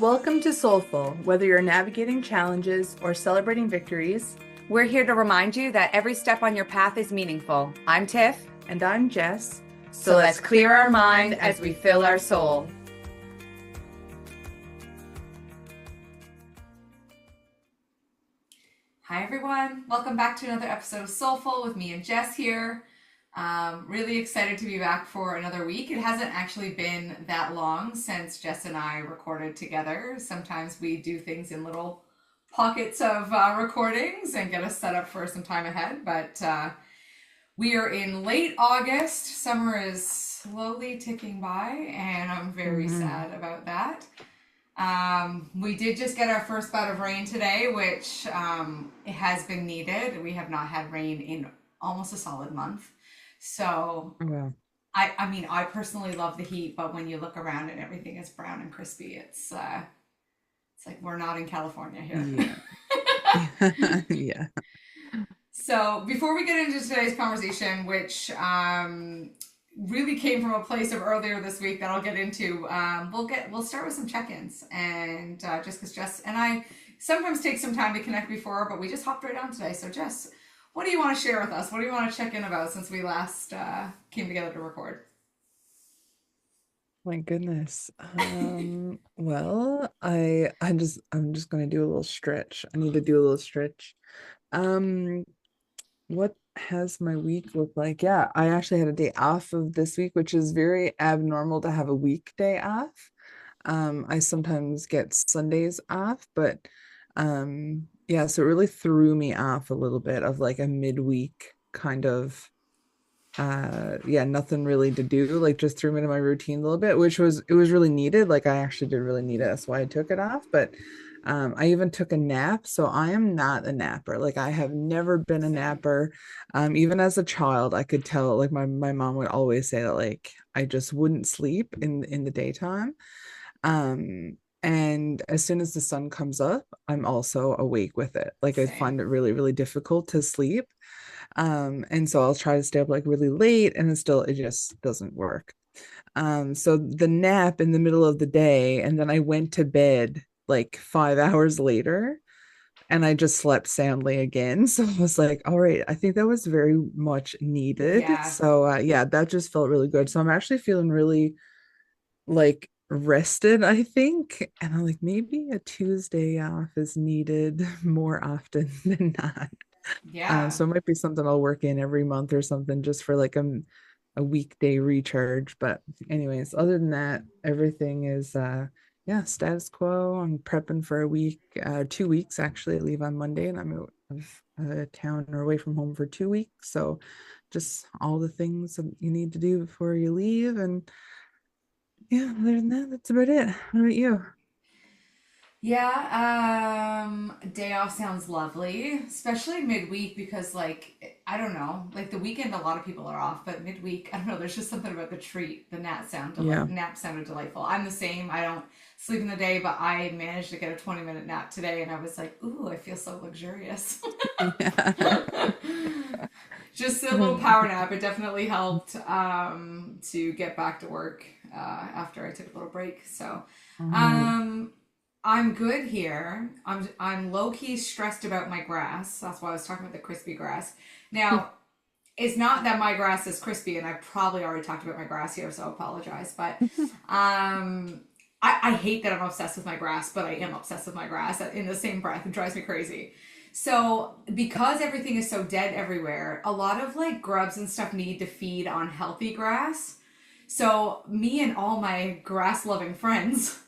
Welcome to Soulful. Whether you're navigating challenges or celebrating victories, We're here to remind you that every step on your path is meaningful. I'm Tiff, and I'm Jess, so so let's let's clear clear our our mind mind as as we we fill fill our our soul. soul. Hi, everyone. Welcome back to another episode of Soulful with me and Jess here. Really excited to be back for another week. It hasn't actually been that long since Jess and I recorded together. Sometimes we do things in little pockets of recordings and get us set up for some time ahead, but we are in late August. Summer is slowly ticking by, and I'm very Mhm. sad about that. We did just get our first bout of rain today, which it has been needed. We have not had rain in almost a solid month. So Well, I mean, I personally love the heat, but when you look around and everything is brown and crispy, it's like we're not in California here. yeah. Yeah. So before we get into today's conversation, which really came from a place of earlier this week that I'll get into, we'll start with some check-ins, and just because Jess and I sometimes take some time to connect before, but we just hopped right on today. So Jess, what do you want to share with us? What do you want to check in about since we last came together to record? My goodness. Well, I'm just gonna do a little stretch. I need to do a little stretch. Um, what has my week looked like? Yeah, I actually had a day off of this week, which is very abnormal to have a weekday off. I sometimes get Sundays off, but yeah, so it really threw me off a little bit of like a midweek kind of yeah, nothing really to do, like just threw me into my routine a little bit, which was it was really needed. Like I actually did really need it. That's why I took it off. But I even took a nap. So I am not a napper. Like I have never been a Same. napper. Even as a child, I could tell like my mom would always say that like I just wouldn't sleep in the daytime. And as soon as the sun comes up, I'm also awake with it. Like I Same. find it really, really difficult to sleep. And so I'll try to stay up like really late and it just doesn't work. So the nap in the middle of the day, and then I went to bed like 5 hours later and I just slept soundly again. So I was like, all right, I think that was very much needed. Yeah. So yeah, that just felt really good. So I'm actually feeling really like rested, I think. And I'm like, maybe a Tuesday off is needed more often than not. Yeah. So it might be something I'll work in every month or something just for like a weekday recharge. But anyways, other than that, everything is yeah, status quo. I'm prepping for a week, 2 weeks actually. I leave on Monday and I'm out of town or away from home for 2 weeks. So just all the things that you need to do before you leave. And yeah, other than that, that's about it. What about you? Yeah, day off sounds lovely, especially midweek because like I don't know, like the weekend a lot of people are off, but midweek, I don't know, there's just something about the treat, the Yeah. nap sounded delightful. I'm the same. I don't sleep in the day, but I managed to get a 20-minute nap today and I was like, "Ooh, I feel so luxurious." Yeah. Just a little power nap. It definitely helped to get back to work after I took a little break. So, Mhm. um, I'm good here. I'm low key stressed about my grass. That's why I was talking about the crispy grass. Now, it's not that my grass is crispy, and I probably already talked about my grass here, so I apologize. But I hate that I'm obsessed with my grass, but I am obsessed with my grass in the same breath. It drives me crazy. So, because everything is so dead everywhere, a lot of like grubs and stuff need to feed on healthy grass. So, me and all my grass loving friends,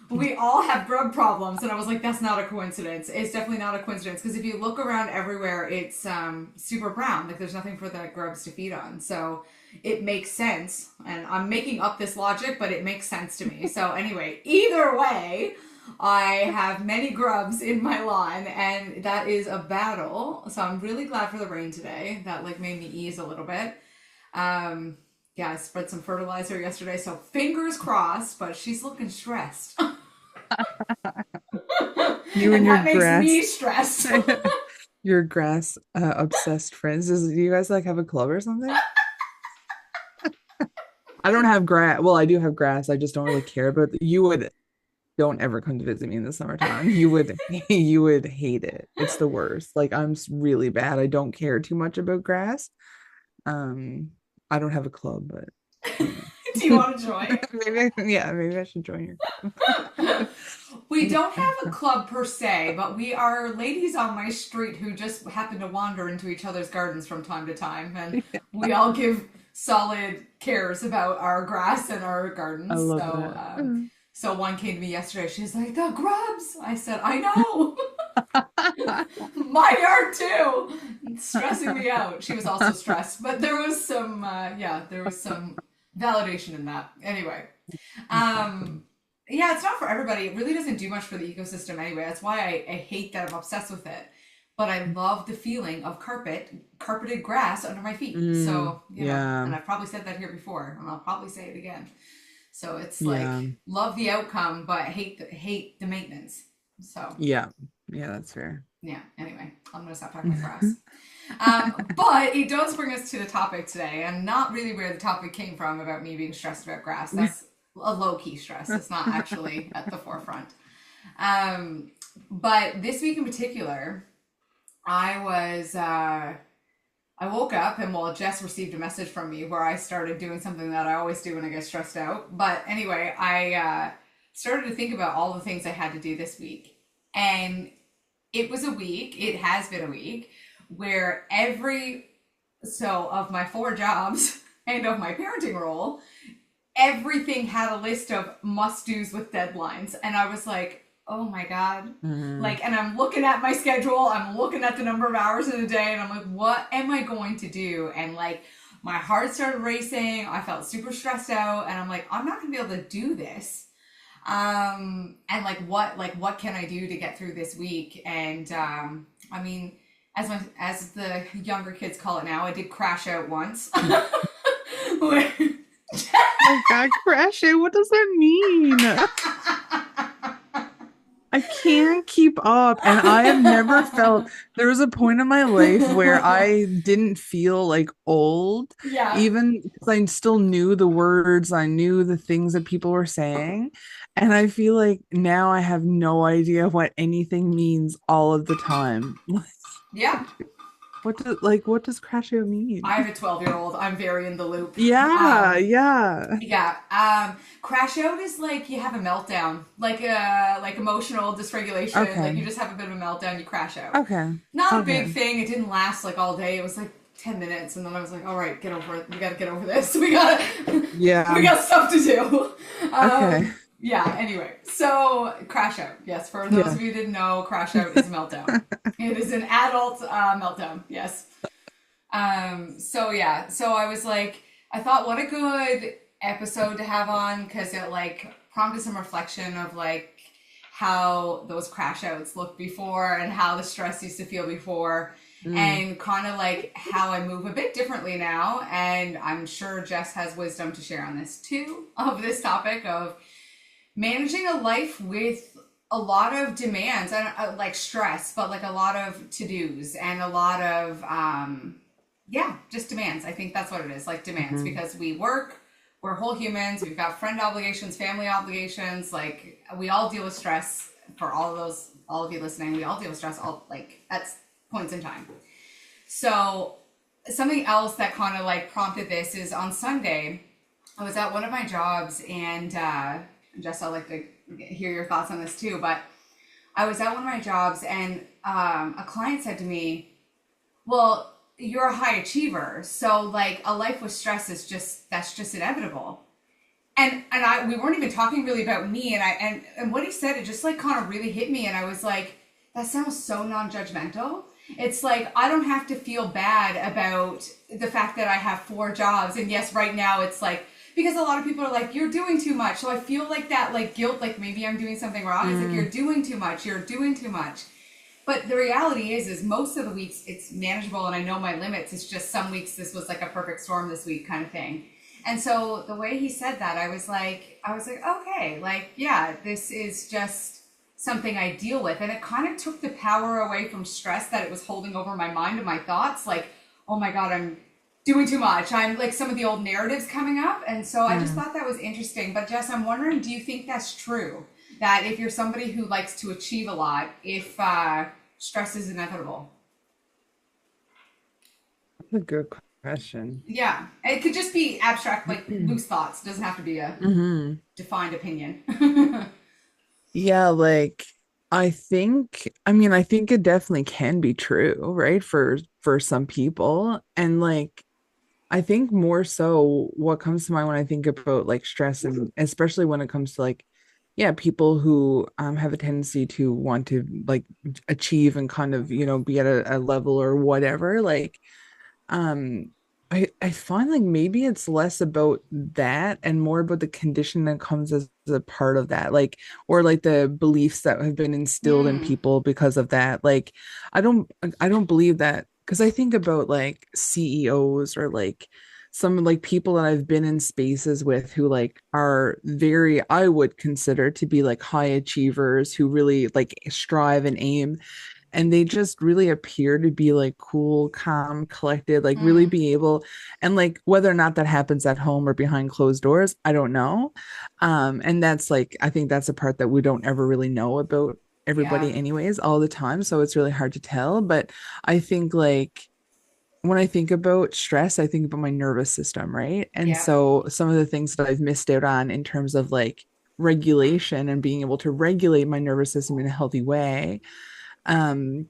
we all have grub problems. And I was like, that's not a coincidence. It's definitely not a coincidence because if you look around everywhere, it's super brown. Like, there's nothing for the grubs to feed on. So, it makes sense. And I'm making up this logic, but it makes sense to me. So, anyway, either way, I have many grubs in my lawn, and that is a battle. So I'm really glad for the rain today. That like made me ease a little bit. Um, yeah, I spread some fertilizer yesterday, so fingers crossed. But she's looking stressed, You and and your that makes grass, me stressed. your grass obsessed friends. Do you guys like have a club or something? I don't have grass. Well, I do have grass. I just don't really care. But you would don't ever come to visit me in the summertime. You would hate it. It's the worst. Like really bad. I don't care too much about grass. Um, I don't have a club, but you Do you know. want to join? Maybe I should join your We club. don't have a club per se, but we are ladies on my street who just happen to wander into each other's gardens from time to time, and we all give solid cares about our grass and our I gardens. love So, that. so one came to me yesterday. She's like, "The grubs." I said, "I know, my yard too." It's stressing me out. She was also stressed, but there was some, yeah, there was some validation in that. Anyway, That's awesome. um, yeah, it's not for everybody. It really doesn't do much for the ecosystem anyway. That's why I hate that I'm obsessed with it. But I love the feeling of carpeted grass under my feet. So, Yeah. and I've probably said that here before, and I'll probably say it again. So it's like Yeah. love the outcome, but hate the maintenance. So Yeah. Yeah, that's fair. yeah. Anyway, I'm gonna stop talking about grass. But it does bring us to the topic today, and not really where the topic came from about me being stressed about grass. That's a low key stress. It's not actually at the forefront. Um, but this week in particular, I was I woke up and well, Jess received a message from me where I started doing something that I always do when I get stressed out. But anyway, I started to think about all the things I had to do this week, and it was a week. It has been a week where of my 4 jobs and of my parenting role, everything had a list of must do's with deadlines. And I was like, oh my God. Mhm. Like, and I'm looking at my schedule, I'm looking at the number of hours in a day, and I'm like, what am I going to do? And like, my heart started racing. I felt super stressed out, and I'm like, I'm not gonna be able to do this. And what can I do to get through this week? And I mean, as the younger kids call it now, I did crash out once. Oh God, crashing. What does that mean? I can't keep up. And I have never felt there was a point in my life where I didn't feel like old, Yeah, even because I still knew the words, I knew the things that people were saying. And I feel like now I have no idea what anything means all of the time. yeah. What does crashio mean? I have a 12-year-old. I'm very in the loop. Yeah, yeah. Yeah. Crash out is like you have a meltdown, like emotional dysregulation. Like you Okay. just have a bit of a meltdown, you crash out. Okay. Not a Okay. big thing. It didn't last like all day. It was like 10 minutes, and then I was like, all right, get over it. We gotta get over this. We Yeah. got stuff to do. Okay. Yeah. Anyway, so crash out. Yes, for those Yeah. of you who didn't know, crash out is a meltdown. It is an adult meltdown. Yes. So yeah, so I was like, I thought what a good episode to have on because it like prompted some reflection of like how those crash outs looked before and how the stress used to feel before Mm. and kind of like how I move a bit differently now. And I'm sure Jess has wisdom to share on this too, of this topic of managing a life with a lot of demands and like stress, but like a lot of to-dos and a lot of yeah, just demands. I think that's what it is, like demands, Mhm. because we work, we're whole humans, we've got friend obligations, family obligations, like we all deal with stress. For all of those, all of you listening, we all deal with stress all like at points in time. So something else that kind of like prompted this is on Sunday I was at one of my jobs, and Jess, I'd like to hear your thoughts on this too, but I was at one of my jobs, and a client said to me, well, you're a high achiever, so like a life with stress is that's just inevitable. And I we weren't even talking really about me, and what he said, it just like kind of really hit me, and I was like, that sounds so non-judgmental. It's like I don't have to feel bad about the fact that I have 4 jobs, and yes, right now it's like because a lot of people are like, you're doing too much, so I feel like that like guilt, like maybe I'm doing something wrong. It's like Mm. you're doing too much, you're doing too much. But the reality is most of the weeks it's manageable, and I know my limits. It's just some weeks this was like a perfect storm this week kind of thing. And so the way he said that, I was like, okay, like yeah, this is just something I deal with, and it kind of took the power away from stress that it was holding over my mind and my thoughts. Like, oh my god, I'm doing too much. I'm like some of the old narratives coming up, and so I just Mm. thought that was interesting. But Jess, I'm wondering, do you think that's true? that if you're somebody who likes to achieve a lot, if stress is inevitable. That's a good question. Yeah, it could just be abstract, like loose thoughts. It doesn't have to be a Hmm. defined opinion. Yeah, like I think it definitely can be true, right? For some people. And like I think more so what comes to mind when I think about like stress and especially when it comes to like yeah, people who have a tendency to want to like achieve and kind of, be at a level or whatever, like um, I find like maybe it's less about that and more about the condition that comes as a part of that, like or like the beliefs that have been instilled in Hmm. people because of that. Like I don't I don't believe that because I think about like CEOs or like some like people that I've been in spaces with who like are very I would consider to be like high achievers who really like strive and aim and they just really appear to be like cool, calm, collected, like really Mm. be able and like whether or not that happens at home or behind closed doors, I don't know. And that's like I think that's a part that we don't ever really know about Yeah. everybody anyways all the time, so it's really hard to tell, but I think like when I think about stress, I think about my nervous system, right? And Yeah. so some of the things that I've missed out on in terms of like regulation and being able to regulate my nervous system in a healthy way, um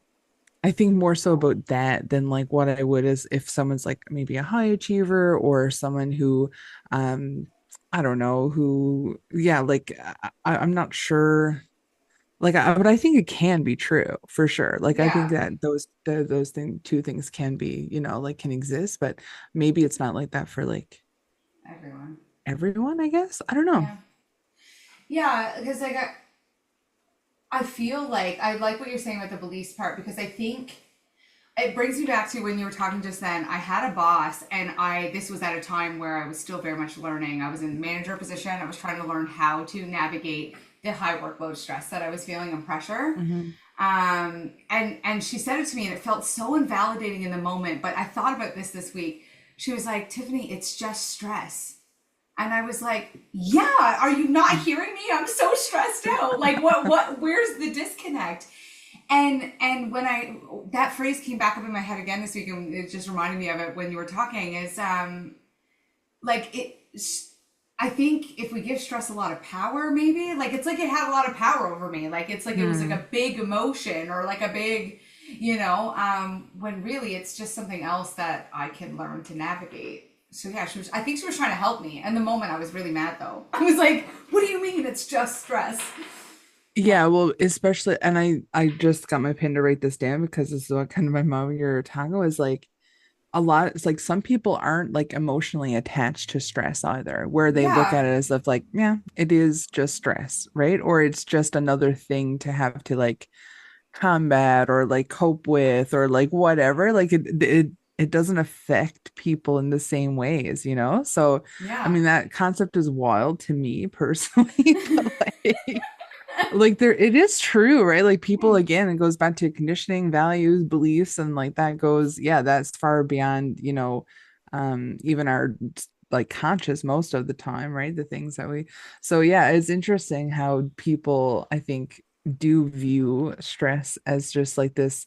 I think more so about that than like what I would as if someone's like maybe a high achiever or someone who, um, I don't know, who, yeah, like I'm not sure. Like, but I think it can be true for sure. Like, I think Yeah. that those two things can be, like can exist, but maybe it's not like that for like Everyone. everyone, I guess. I don't know. Yeah. Yeah, because like I feel like I like what you're saying about the beliefs part because I think it brings me back to when you were talking just then. I had a boss, and this was at a time where I was still very much learning. I was in the manager position. I was trying to learn how to navigate the high workload stress that I was feeling and pressure. Hmm. And she said it to me, and it felt so invalidating in the moment. But I thought about this week. She was like, Tiffany, it's just stress. And I was like, yeah, are you not hearing me? I'm so stressed out. Like where's the disconnect? And when that phrase came back up in my head again this week, and it just reminded me of it when you were talking, is like it I think if we give stress a lot of power, maybe like it's like it had a lot of power over me. Like it's like it was like Hmm. a big emotion or like a big, when really it's just something else that I can learn to navigate. So yeah, I think she was trying to help me. And the moment I was really mad though. I was like, what do you mean it's just stress? Yeah. Yeah, well, especially, and I just got my pen to write this down because this is what kind of my mom your tango is like a lot. It's like some people aren't like emotionally attached to stress either, where they look Yeah. at it as if like, yeah, it is just stress, right? Or it's just another thing to have to like combat or like cope with or like whatever. Like it doesn't affect people in the same ways, you know? So, I Yeah. mean, that concept is wild to me personally, but like there it is true, right? Like people Hmm. again, it goes back to conditioning, values, beliefs, and like that goes, yeah, that's far beyond, even our like conscious most of the time, right? The things that we so yeah, it's interesting how people I think do view stress as just like this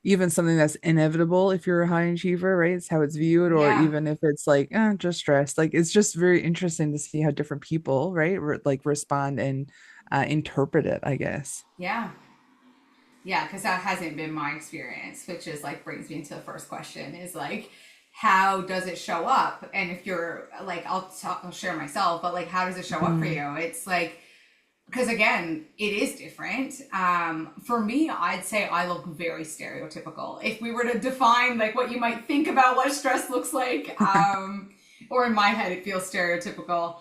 even something that's inevitable if you're a high achiever, right? It's how it's viewed, or Yeah. even if it's like, just stress. Like it's just very interesting to see how different people, right, like respond and interpret it, I guess. Yeah. Yeah, because that hasn't been my experience, which is like brings me into the first question is like, how does it show up? And if you're like, I'll share myself, but like, how does it show up for Mm, you? It's like, because again, it is different. For me, I'd say I look very stereotypical. If we were to define like what you might think about what stress looks like, or in my head, it feels stereotypical.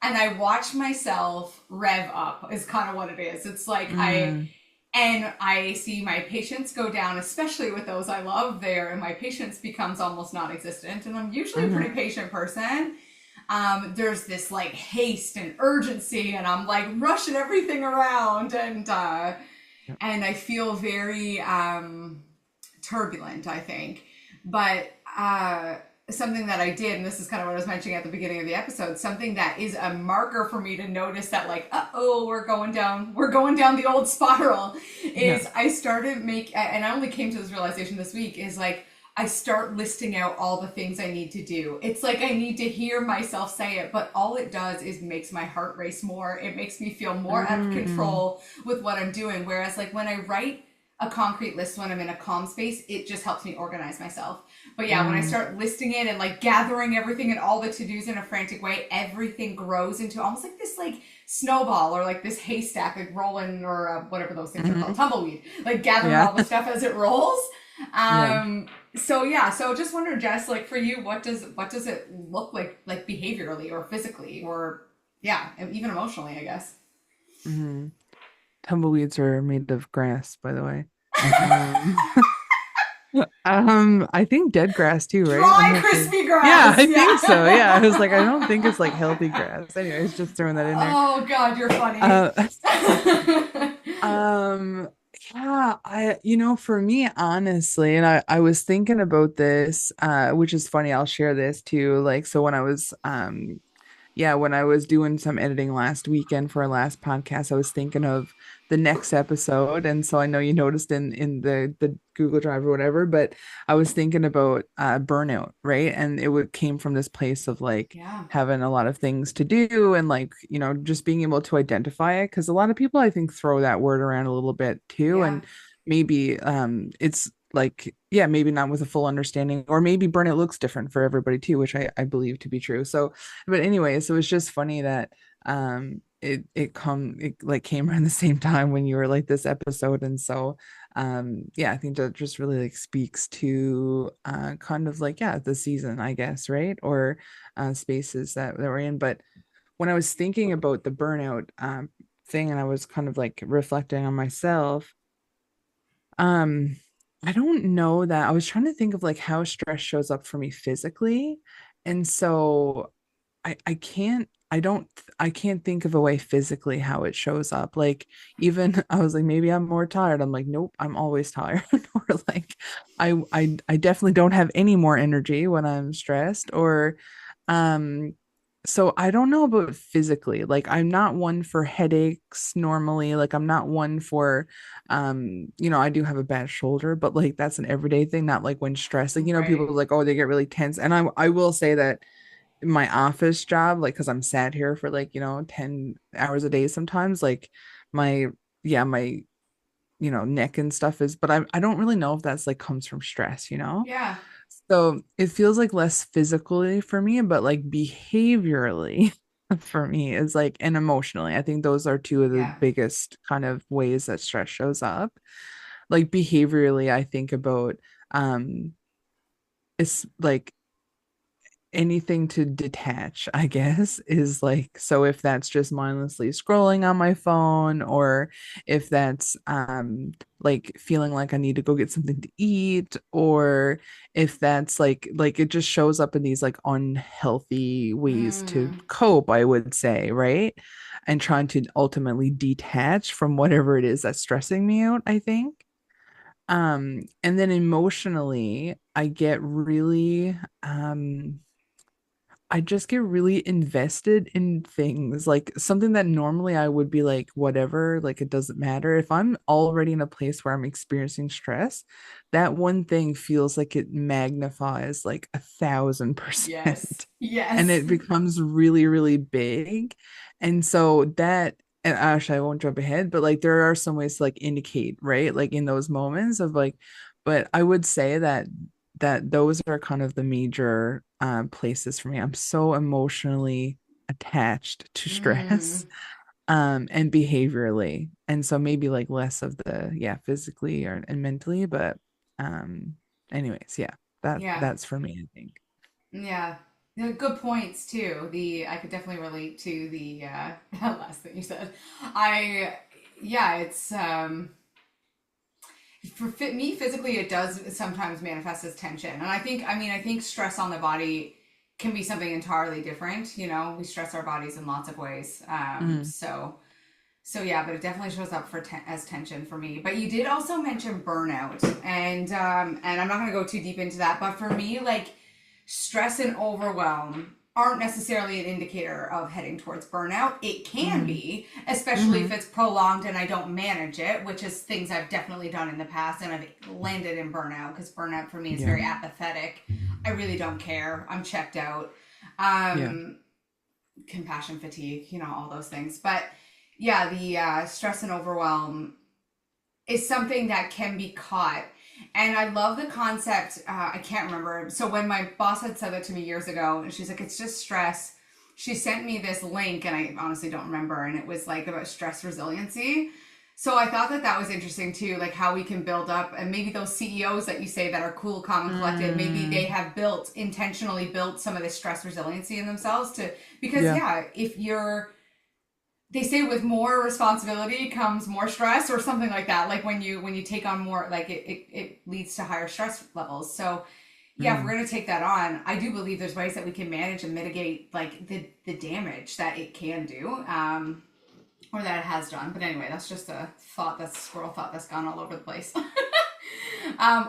And I watch myself rev up is kind of what it is. It's like mm, I see my patience go down, especially with those I love there, and my patience becomes almost non-existent. And I'm usually a pretty mhm. patient person. There's this like haste and urgency, and I'm like rushing everything around, Yep. and I feel very turbulent, I think. But something that I did, and this is kind of what I was mentioning at the beginning of the episode, something that is a marker for me to notice that like, oh, we're going down the old spiral, Yeah. is I started make, and I only came to this realization this week, is like I start listing out all the things I need to do. It's like I need to hear myself say it, but all it does is makes my heart race more. It makes me feel more out of Mm, control with what I'm doing. Whereas like when I write a concrete list when I'm in a calm space, it just helps me organize myself. But yeah, when I mm, start listing it and like gathering everything and all the to-dos in a frantic way, everything grows into almost like this like snowball or like this haystack, like rolling or whatever those things are called, mhm. tumbleweed, like gathering Yeah. all the stuff as it rolls. Yeah. So yeah, so just wonder, Jess, like for you, what does it look like behaviorally or physically or yeah, even emotionally, I guess. Hmm. Tumbleweeds are made of grass, by the way. Um, I think dead grass too, right? I'm Dry, not sure. crispy Yeah, grass. I think so. Yeah, I was like, I Yeah. don't think it's like healthy grass. Anyways, just throwing that in there. Oh God, you're funny. Uh, um, yeah, for me, honestly, and I was thinking about this, which is funny, I'll share this too. Like, so when I was yeah, when I was doing some editing last weekend for our last podcast, I was thinking of the next episode. And so I know you noticed in the Google Drive or whatever, but I was thinking about burnout, right? And it would came from this place of like Yeah, having a lot of things to do and like, just being able to identify it. Because a lot of people I think throw that word around a little bit too. yeah, And maybe it's like, yeah, maybe not with a full understanding, or maybe burnout looks different for everybody too, which I believe to be true. So but anyway, so it's just funny that it like came around the same time when you were like this episode. And so yeah, I think that just really like speaks to kind of like, yeah, the season, I guess, right? Or spaces that we're in. But when I was thinking about the burnout thing, and I was kind of like reflecting on myself, um I don't know that I was trying to think of like how stress shows up for me physically. And so I can't think of a way physically how it shows up. Like even I was like, maybe I'm more tired. I'm like, nope, I'm always tired. Or like I definitely don't have any more energy when I'm stressed. Or um so I don't know about physically. Like I'm not one for headaches normally. Like I'm not one for I do have a bad shoulder, but like that's an everyday thing, not like when stressed. Like, people right. are like, oh, they get really tense. And I will say that my office job, like, because I'm sat here for like, 10 hours a day sometimes, like my, yeah, my, neck and stuff is, but I don't really know if that's like comes from stress. Yeah, So it feels like less physically for me, but like behaviorally for me is like, and emotionally, I think those are two of the yeah. biggest kind of ways that stress shows up. Like behaviorally, I think about, it's like anything to detach, I guess, is like, so if that's just mindlessly scrolling on my phone, or if that's like feeling like I need to go get something to eat, or if that's like it just shows up in these like unhealthy ways to Mm, cope, I would say, right? And trying to ultimately detach from whatever it is that's stressing me out, I think. And then emotionally, I just get really invested in things, like something that normally I would be like, whatever, like it doesn't matter. If I'm already in a place where I'm experiencing stress, that one thing feels like it magnifies like 1,000%. yes, And yes. it becomes really, really big. And so and actually, I won't jump ahead, but like there are some ways to like indicate, right? Like in those moments of like, but I would say that those are kind of the major places for me. I'm so emotionally attached to stress Mm, and behaviorally. And so maybe like less of the, yeah, physically or and mentally, but um anyways, yeah, yeah, that's for me, I think. yeah. Yeah, good points too. The I could definitely relate to the that last thing you said. I yeah, it's for me physically it does sometimes manifest as tension, and I think stress on the body can be something entirely different. You know, we stress our bodies in lots of ways. Mm, So yeah, but it definitely shows up as tension for me. But you did also mention burnout, and I'm not going to go too deep into that. But for me, like stress and overwhelm aren't necessarily an indicator of heading towards burnout. It can Mm-hmm. be, especially if Mm-hmm. it's prolonged and I don't manage it, which is things I've definitely done in the past, and I've landed in burnout because burnout for me is Yeah. very apathetic. I really don't care. I'm checked out. Yeah. Um, Compassion fatigue, all those things. But yeah, the stress and overwhelm is something that can be caught. And I love the concept. I can't remember. So when my boss had said that to me years ago, and she's like, it's just stress. She sent me this link, and I honestly don't remember. And it was like about stress resiliency. So I thought that that was interesting too, like how we can build up, and maybe those CEOs that you say that are cool, calm, and collected, maybe they Mm. have intentionally built some of this stress resiliency in themselves because Yeah. yeah, if you're they say with more responsibility comes more stress or something like that, like when you take on more, like it leads to higher stress levels. So yeah, if we're Mm. going to take that on, I do believe there's ways that we can manage and mitigate like the damage that it can do, or that it has done. But anyway, that's just a thought, that's squirrel thought that's gone all over the place.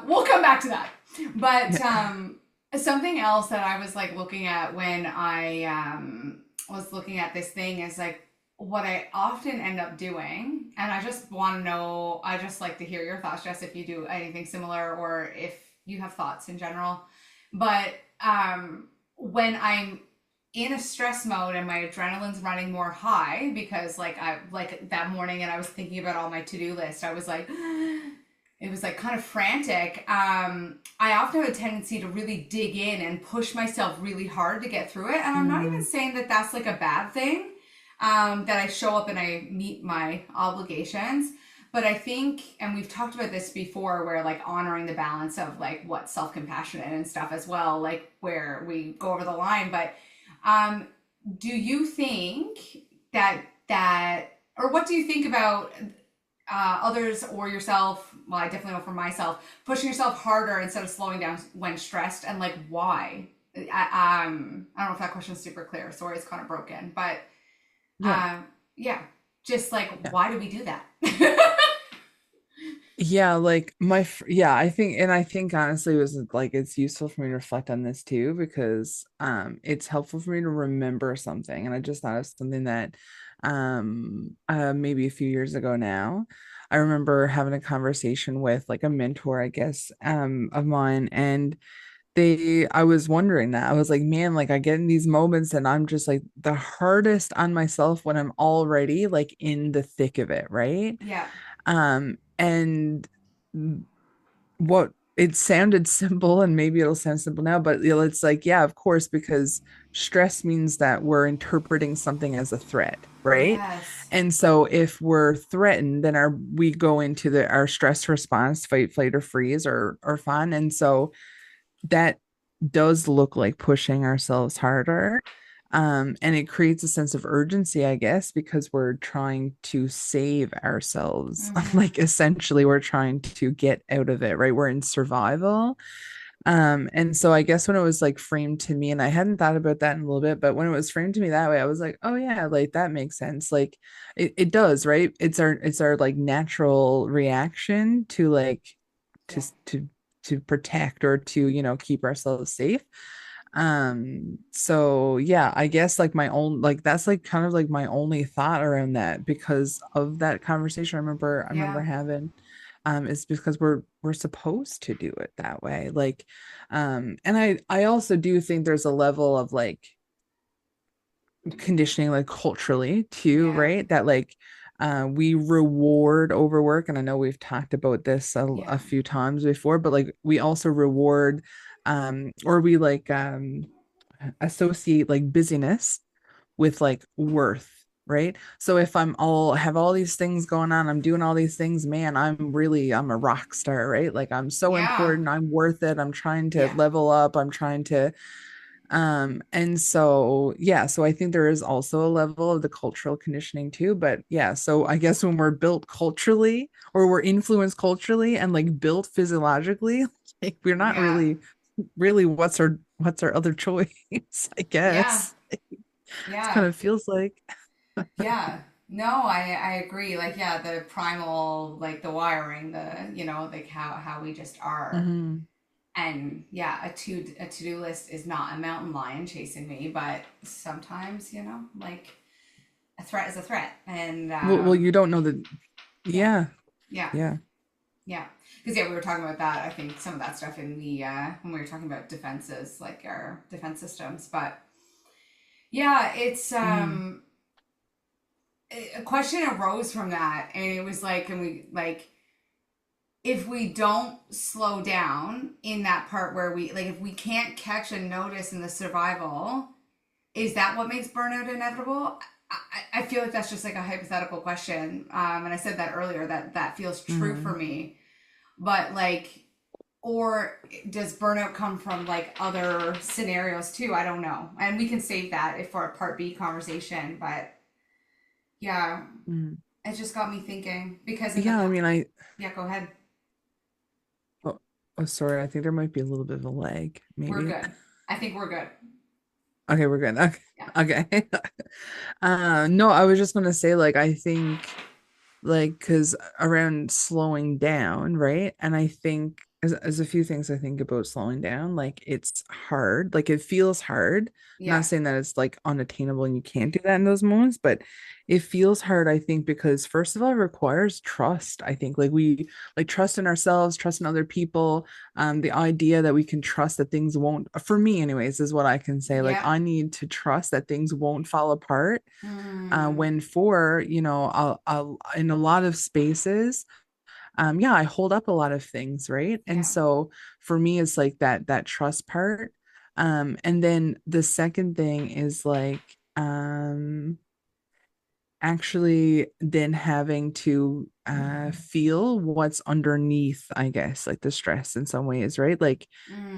We'll come back to that. But Yeah. something else that I was like looking at when I was looking at this thing is like what I often end up doing, and I just want to know. I just like to hear your thoughts, Jess, if you do anything similar or if you have thoughts in general. But when I'm in a stress mode and my adrenaline's running more high because like that morning and I was thinking about all my to-do list, I was like it was like kind of frantic. I often have a tendency to really dig in and push myself really hard to get through it. And I'm not even Mm. saying that that's like a bad thing, that I show up and I meet my obligations. But I think, and we've talked about this before, where like honoring the balance of like what self compassionate and stuff as well, like where we go over the line. But um, do you think that, or what do you think about others or yourself? Well, I definitely know for myself, pushing yourself harder instead of slowing down when stressed, and like why? I don't know if that question's super clear. Sorry, it's kind of broken, but Yeah. um, yeah, just like Yeah. why do we do that? Yeah, like yeah, I think honestly it was like it's useful for me to reflect on this too because it's helpful for me to remember something. And I just thought of something that maybe a few years ago now. I remember having a conversation with like a mentor, I guess, of mine, and I was wondering that. I was like, man, like I get in these moments and I'm just like the hardest on myself when I'm already like in the thick of it, right? Yeah, And what it sounded simple, and maybe it'll sound simple now, but it's like, yeah, of course, because stress means that we're interpreting something as a threat, right? yes, And so if we're threatened, then we go into our stress response, fight, flight, or freeze, or fawn. And so that does look like pushing ourselves harder. And it creates a sense of urgency, I guess, because we're trying to save ourselves. mm-hmm. Like essentially, we're trying to get out of it, right? We're in survival. And so I guess when it was like framed to me, and I hadn't thought about that in a little bit, but when it was framed to me that way, I was like, oh yeah, like that makes sense. Like it does, right? It's our like natural reaction to like to Yeah, to to protect or to, keep ourselves safe. So yeah, I guess like my own, like that's like kind of like my only thought around that because of that conversation I remember yeah, having, is because we're supposed to do it that way. Like, and I also do think there's a level of like conditioning, like culturally too, yeah, right? That like we reward overwork. And I know we've talked about this yeah, a few times before, but like we also reward or we like associate like busyness with like worth, right? So if have all these things going on, I'm doing all these things, man, I'm a rock star, right? Like I'm so yeah, important, I'm worth it, I'm trying to yeah, level up, I'm trying to and so yeah, so I think there is also a level of the cultural conditioning too. But yeah, so I guess when we're built culturally or we're influenced culturally and like built physiologically, like we're not yeah, really what's our other choice, I yeah, guess. It kind yeah. of feels like. Yeah. No, I agree. Like, yeah, the primal, like the wiring, the, like how we just are. Hmm. And yeah, a to-do list is not a mountain lion chasing me, but sometimes, like a threat is a threat. And Well, you don't know the, yeah, yeah, yeah, yeah. yeah. Because yeah, we were talking about that. I think some of that stuff in the when we were talking about defenses, like our defense systems. But yeah, it's Mm, a question arose from that, and it was like, and we like if we don't slow down in that part where we like if we can't catch and notice in the survival, is that what makes burnout inevitable? I feel like that's just like a hypothetical question, and I said that earlier that that feels true for mm. me. But like, or does burnout come from like other scenarios too? I don't know, and we can save that if for a part B conversation. But yeah, Mm. it just got me thinking because in the Yeah, I mean, yeah, go ahead. oh, oh, sorry, I think there might be a little bit of a lag, We're maybe. good. I think we're good. Okay, we're good. Okay. Yeah. Okay. No, I was just gonna say, like, I think, like, because around slowing down, right? And I think as a few things I think about slowing down, like it's hard, like it feels hard. I'm Yeah. not saying that it's like unattainable and you can't do that in those moments, but it feels hard, I think, because first of all, it requires trust. I think like we like trust in ourselves, trust in other people. The idea that we can trust that things won't, for me anyways, is what I can say. Like Yeah. I need to trust that things won't fall apart Mm, when for I'll in a lot of spaces yeah, I hold up a lot of things, right? And yeah. so for me it's like that trust part. And then the second thing is like actually then having to feel what's underneath, I guess, like the stress in some ways, right? Like,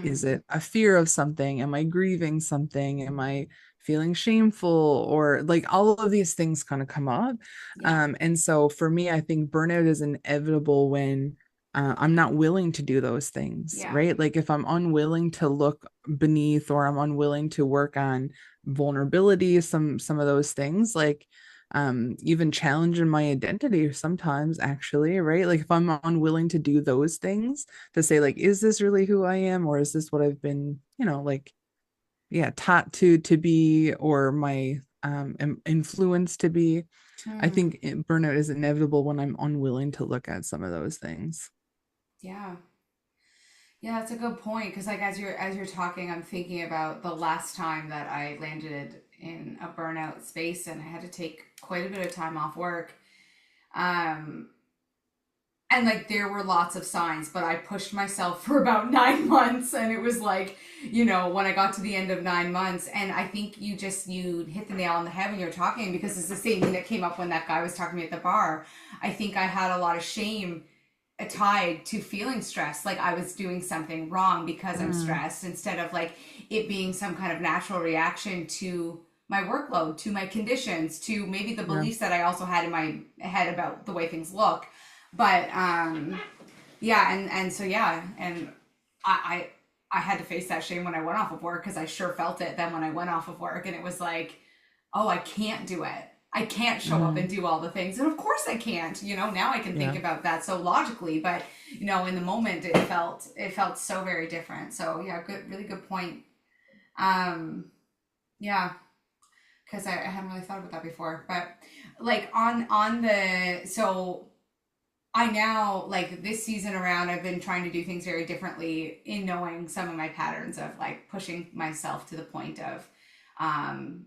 is Mm, it a fear of something? Am I grieving something? Am I feeling shameful? Or like all of these things kind of come up. yeah. And so for me, I think burnout is inevitable when I'm not willing to do those things, Yeah. right? Like if I'm unwilling to look beneath or I'm unwilling to work on vulnerability, some of those things, like even challenging my identity sometimes actually, right? Like if I'm unwilling to do those things to say like is this really who I am or is this what I've been, like yeah, taught to be or my influence to be. I Mm, think burnout is inevitable when I'm unwilling to look at some of those things. yeah. Yeah, that's a good point because like as you're talking, I'm thinking about the last time that I landed in a burnout space and I had to take quite a bit of time off work. Um, and like there were lots of signs, but I pushed myself for about 9 months, and it was like, when I got to the end of 9 months, and I think you hit the nail on the head when you were talking because it's the same thing that came up when that guy was talking to me at the bar. I think I had a lot of shame tied to feeling stressed, like I was doing something wrong because I'm Mm, stressed, instead of like it being some kind of natural reaction to my workload, to my conditions, to maybe the yeah, beliefs that I also had in my head about the way things look. But yeah, and so yeah, and I had to face that shame when I went off of work because I sure felt it then when I went off of work, and it was like, oh, I can't do it. I can't show up and mm, do all the things. And of course I can't. Now I can think yeah. about that so logically, but in the moment it felt so very different. So yeah, good, really good point. Um yeah, because I hadn't really thought about that before. But like on the so I now, like this season around, I've been trying to do things very differently in knowing some of my patterns of like pushing myself to the point of um,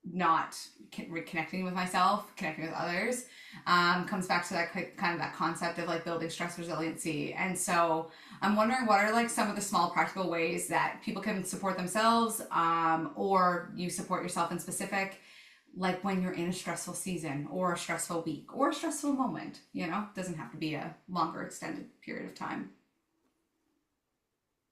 not reconnecting with myself, connecting with others. Comes back to that kind of that concept of like building stress resiliency. And so I'm wondering what are like some of the small practical ways that people can support themselves, or you support yourself in specific, like when you're in a stressful season or a stressful week or a stressful moment. It doesn't have to be a longer extended period of time.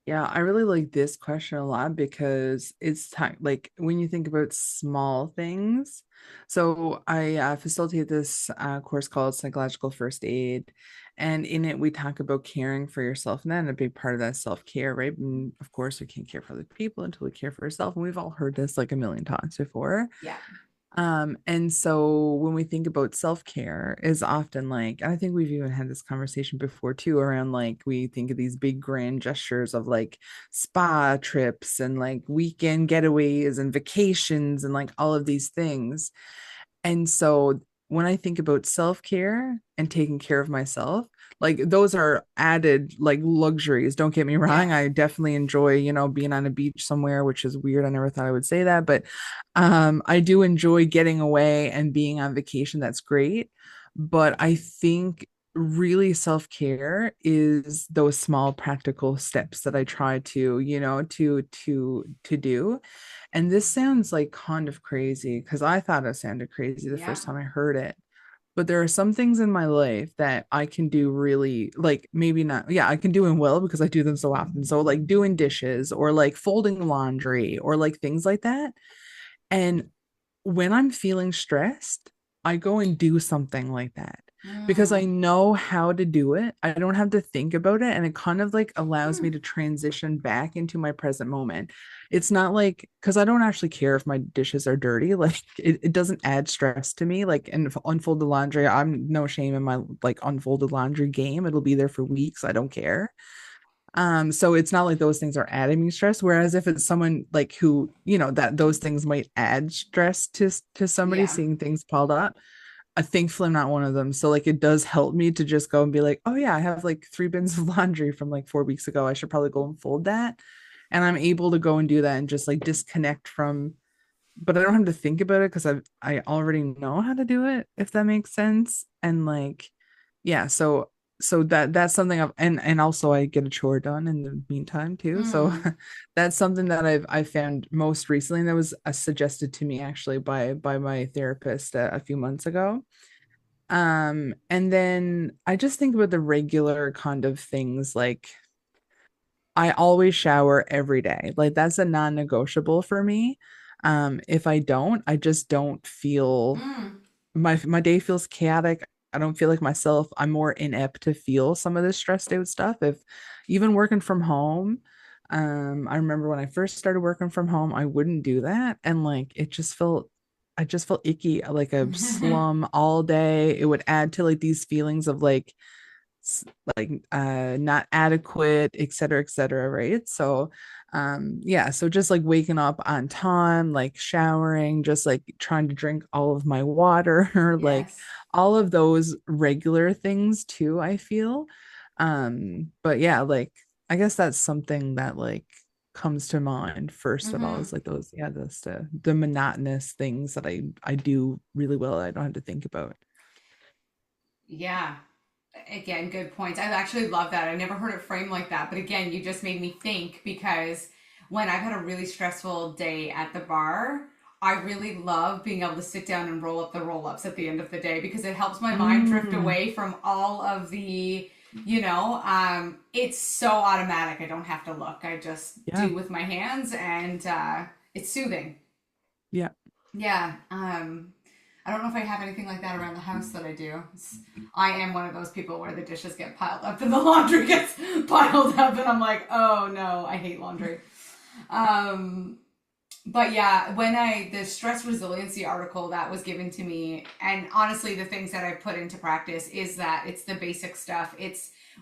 Yeah, I really like this question a lot because it's time, like when you think about small things. So I facilitate this course called Psychological First Aid, and in it we talk about caring for yourself, and then a big part of that self-care, right? And of course, we can't care for other people until we care for ourselves, and we've all heard this like a million times before. Yeah. And so when we think about self-care is often like, and I think we've even had this conversation before too, around like we think of these big grand gestures of like spa trips and like weekend getaways and vacations and like all of these things. And so when I think about self-care and taking care of myself, like those are added like luxuries. Don't get me Yeah. wrong. I definitely enjoy, being on a beach somewhere, which is weird. I never thought I would say that, but I do enjoy getting away and being on vacation. That's great. But I think really self-care is those small practical steps that I try to, to do. And this sounds like kind of crazy because I thought it sounded crazy the Yeah. first time I heard it. But there are some things in my life that I can do really, like maybe not, yeah, I can do them well because I do them so often. So like doing dishes or like folding laundry or like things like that. And when I'm feeling stressed, I go and do something like that because I Mm. know how to do it. I don't have to think about it. And it kind of like allows me Mm. to transition back into my present moment. It's not like, because I don't actually care if my dishes are dirty. Like it doesn't add stress to me. Like in unfolded laundry, I'm no shame in my like unfolded laundry game. It'll be there for weeks. I don't care. So it's not like those things are adding me stress. Whereas if it's someone like who, that those things might add stress to somebody Yeah. seeing things piled up. I thankfully I'm not one of them. So like it does help me to just go and be like, oh yeah, I have like 3 bins of laundry from like 4 weeks ago. I should probably go and fold that. And I'm able to go and do that and just like disconnect from, but I don't have to think about it because I already know how to do it, if that makes sense. And like, yeah, so that's something and also I get a chore done in the meantime too. So Mm. that's something that I found most recently, and that was suggested to me actually by my therapist a few months ago. And then I just think about the regular kind of things like I always shower every day. Like that's a non-negotiable for me. If I don't, I just don't feel Mm. my day feels chaotic. I don't feel like myself. I'm more inept to feel some of this stressed out stuff. If even working from home, I remember when I first started working from home, I wouldn't do that. And like I just felt icky, like a slum all day. It would add to like these feelings of like not adequate, et cetera, right? So yeah, so just like waking up on time, like showering, just like trying to drink all of my water, like Yes. all of those regular things too, I feel. But yeah, like I guess that's something that like comes to mind first of all Mm-hmm. is like those, yeah, the monotonous things that I do really well. I don't have to think about. Yeah. Again, good points. I actually love that. I never heard it framed like that. But again, you just made me think because when I've had a really stressful day at the bar, I really love being able to sit down and roll up the roll ups at the end of the day because it helps my mind drift Mm, away from all of the, it's so automatic. I don't have to look. I just yeah, do with my hands and it's soothing. yeah. Yeah. I don't know if I have anything like that around the house that I do. I am one of those people where the dishes get piled up and the laundry gets piled up, and I'm like, oh no, I hate laundry. Um, but yeah, the stress resiliency article that was given to me, and honestly, the things that I've put into practice is that it's the basic stuff.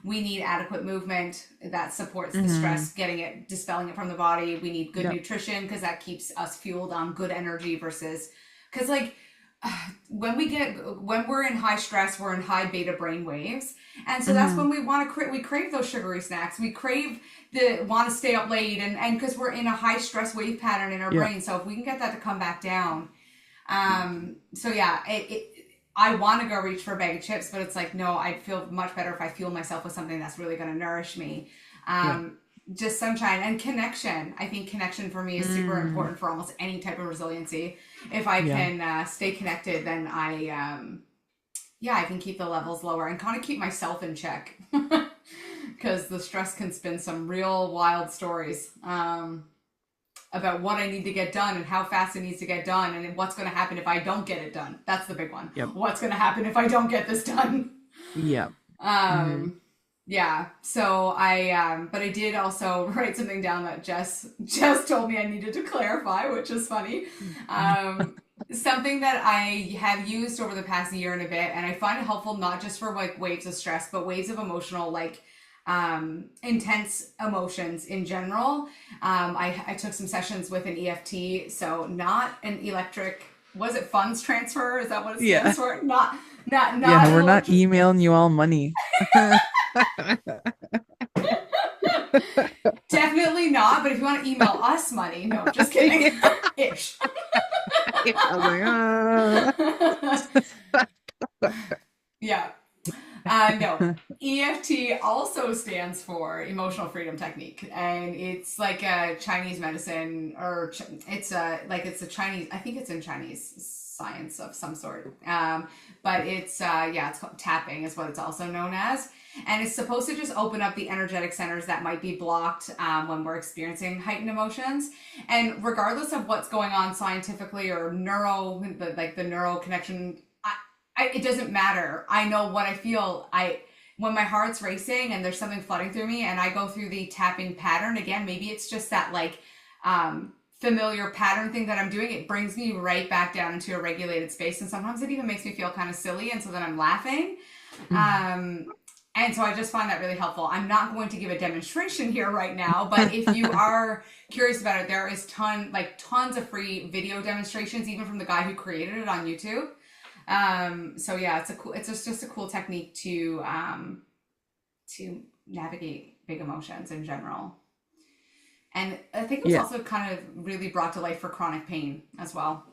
We need adequate movement that supports the Mm-hmm. stress, getting it, dispelling it from the body. We need good Yep. nutrition because that keeps us fueled on good energy versus because like when we're in high stress, we're in high beta brain waves, and so that's Mm-hmm. when we crave those sugary snacks. We crave the want to stay up late, and because we're in a high stress wave pattern in our Yep. brain. So if we can get that to come back down, so yeah, I want to go reach for a bag of chips, but it's like no, I feel much better if I fuel myself with something that's really going to nourish me. Yep. Just sunshine and connection. I think connection for me is super Mm. important for almost any type of resiliency. If I Yeah. can stay connected, then yeah, I can keep the levels lower and kind of keep myself in check because the stress can spin some real wild stories about what I need to get done and how fast it needs to get done and what's going to happen if I don't get it done. That's the big one. Yep. What's going to happen if I don't get this done? Yep. Mm-hmm. Yeah. So but I did also write something down that Jess told me I needed to clarify, which is funny. Um, something that I have used over the past year and a bit, and I find it helpful not just for like waves of stress, but waves of emotional, like intense emotions in general. I took some sessions with an EFT, so not an electric. Was it funds transfer? Is that what it stands Yeah. for? Not Yeah, an we're not electric. emailing you all money. Definitely not. But if you want to email us money, no, just kidding. Yeah. Ish. I was like, Yeah. No. EFT also stands for emotional freedom technique, and it's like a Chinese medicine, or it's a like it's a Chinese. I think it's in Chinese science of some sort. But it's yeah, it's called tapping, is what it's also known as, and it's supposed to just open up the energetic centers that might be blocked when we're experiencing heightened emotions. And regardless of what's going on scientifically or like the neural connection, it doesn't matter. I know what I feel. When my heart's racing and there's something flooding through me, and I go through the tapping pattern again, maybe it's just that like familiar pattern thing that I'm doing. It brings me right back down into a regulated space, and sometimes it even makes me feel kind of silly, and so then I'm laughing. Um, and so I just find that really helpful. I'm not going to give a demonstration here right now, but if you are curious about it, there is tons of free video demonstrations, even from the guy who created it on YouTube. So yeah, it's just a cool technique to navigate big emotions in general. And I think it was yeah. also kind of really brought to life for chronic pain as well.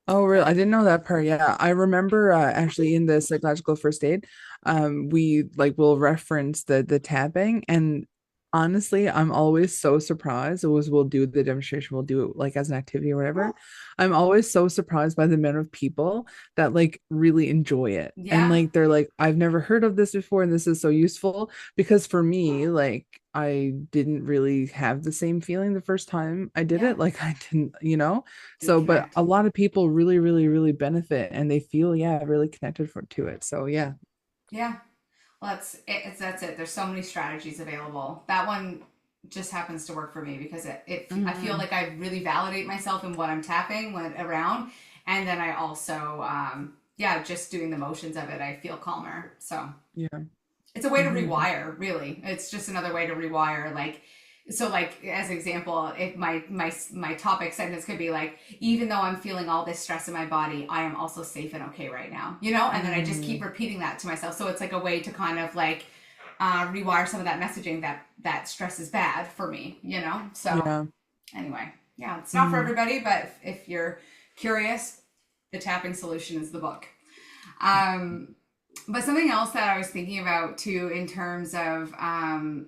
Oh, really? I didn't know that part. Yeah. I remember actually in the psychological first aid, we like will reference the tapping, and honestly, I'm always so surprised. It was we'll do the demonstration, we'll do it like as an activity or whatever. I'm always so surprised by the amount of people that like really enjoy it. And Yeah, like they're like, I've never heard of this before, and this is so useful. Because for me, like I didn't really have the same feeling the first time I did yeah, it. Like I didn't, you know. So, but reconnect. a lot of people really, really, really benefit, and they feel, yeah, really connected to it. So, yeah. Yeah, well, that's it. There's so many strategies available. That one just happens to work for me because I feel Mhm. like I really validate myself in what I'm tapping when around, and then I also yeah, just doing the motions of it, I feel calmer. So Yeah. it's a way to Hmm. rewire, really. It's just another way to rewire. Like, so like as an example, if my topic sentence could be like, even though I'm feeling all this stress in my body, I am also safe and okay right now, and then I just keep Mm. repeating that to myself. So it's like a way to kind of like rewire some of that messaging that stress is bad for me. So Yeah. anyway, yeah, it's not for Mm. everybody, but if you're curious, the tapping solution is the book. um but something else that I was thinking about too, in terms of